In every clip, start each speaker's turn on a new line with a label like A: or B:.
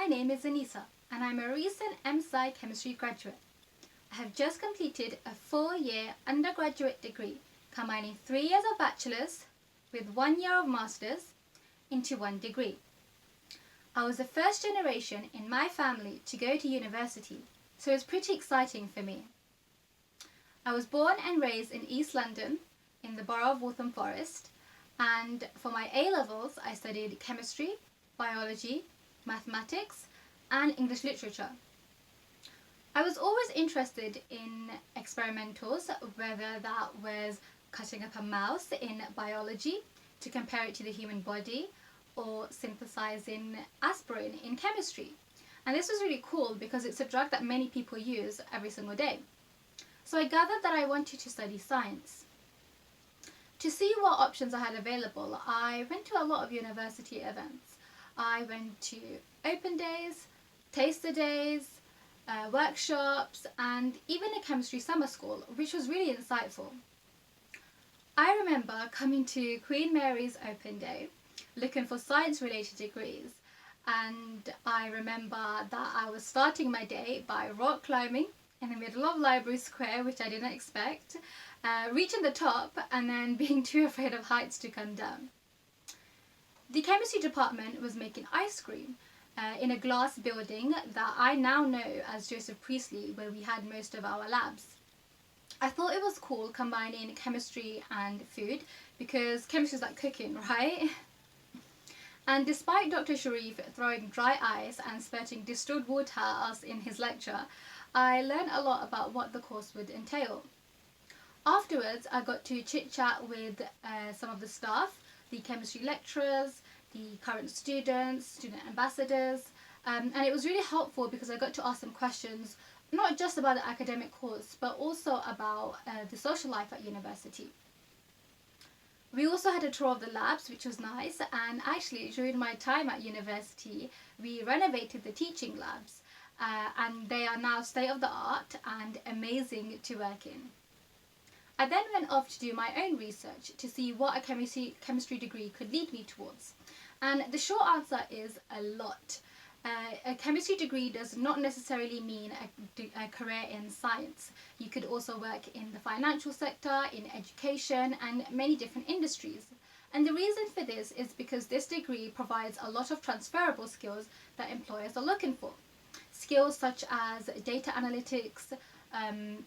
A: My name is Aneesah and I'm a recent MSci Chemistry graduate. I have just completed a 4-year undergraduate degree combining 3 years of bachelor's with 1 year of master's into one degree. I was the first generation in my family to go to university, so it was pretty exciting for me. I was born and raised in East London in the borough of Waltham Forest, and for my A-levels I studied chemistry, biology, mathematics and English literature. I was always interested in experimentals, whether that was cutting up a mouse in biology to compare it to the human body or synthesizing aspirin in chemistry. And this was really cool because it's a drug that many people use every single day. So I gathered that I wanted to study science. To see what options I had available, I went to a lot of university events. I went to open days, taster days, workshops and even a chemistry summer school, which was really insightful. I remember coming to Queen Mary's open day looking for science related degrees, and I remember that I was starting my day by rock climbing in the middle of Library Square, which I didn't expect, reaching the top and then being too afraid of heights to come down. The chemistry department was making ice cream in a glass building that I now know as Joseph Priestley, where we had most of our labs. I thought it was cool combining chemistry and food because chemistry is like cooking, right? And despite Dr. Sharif throwing dry ice and spurting distilled water at us in his lecture, I learned a lot about what the course would entail. Afterwards, I got to chit-chat with some of the staff, the chemistry lecturers, the current students, student ambassadors, and it was really helpful because I got to ask them questions not just about the academic course but also about the social life at university. We also had a tour of the labs, which was nice, and actually during my time at university we renovated the teaching labs and they are now state-of-the-art and amazing to work in. I then went off to do my own research to see what a chemistry degree could lead me towards. And the short answer is a lot. A chemistry degree does not necessarily mean a career in science. You could also work in the financial sector, in education and many different industries. And the reason for this is because this degree provides a lot of transferable skills that employers are looking for. Skills such as data analytics,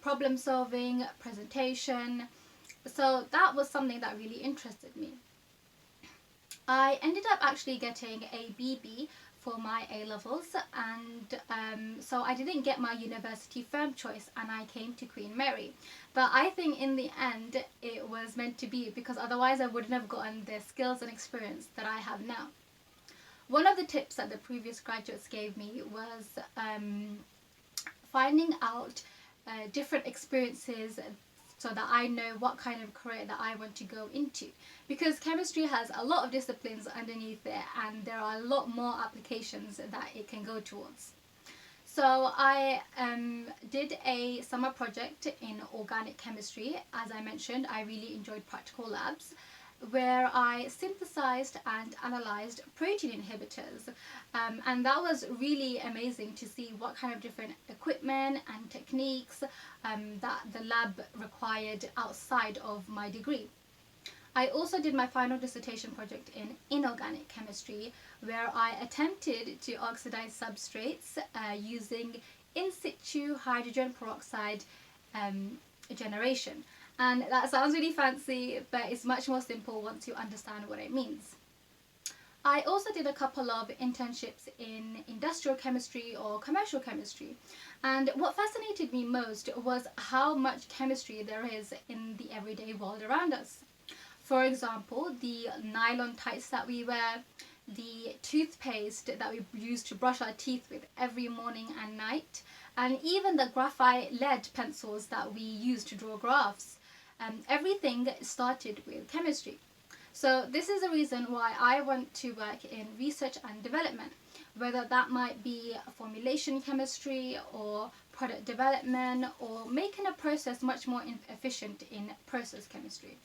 A: problem solving, presentation. So that was something that really interested me. I ended up actually getting a BB for my A-levels, and so I didn't get my university firm choice and I came to Queen Mary. But I think in the end it was meant to be, because otherwise I wouldn't have gotten the skills and experience that I have now. One of the tips that the previous graduates gave me was finding out different experiences so that I know what kind of career that I want to go into, because chemistry has a lot of disciplines underneath it and there are a lot more applications that it can go towards. So I did a summer project in organic chemistry. As I mentioned, I really enjoyed practical labs, where I synthesized and analysed protein inhibitors, and that was really amazing to see what kind of different equipment and techniques that the lab required outside of my degree. I also did my final dissertation project in inorganic chemistry, where I attempted to oxidize substrates using in situ hydrogen peroxide generation. And that sounds really fancy, but it's much more simple once you understand what it means. I also did a couple of internships in industrial chemistry or commercial chemistry, and what fascinated me most was how much chemistry there is in the everyday world around us. For example, the nylon tights that we wear, the toothpaste that we use to brush our teeth with every morning and night, and even the graphite lead pencils that we use to draw graphs. Everything started with chemistry. So this is the reason why I want to work in research and development, whether that might be formulation chemistry or product development or making a process much more efficient in process chemistry.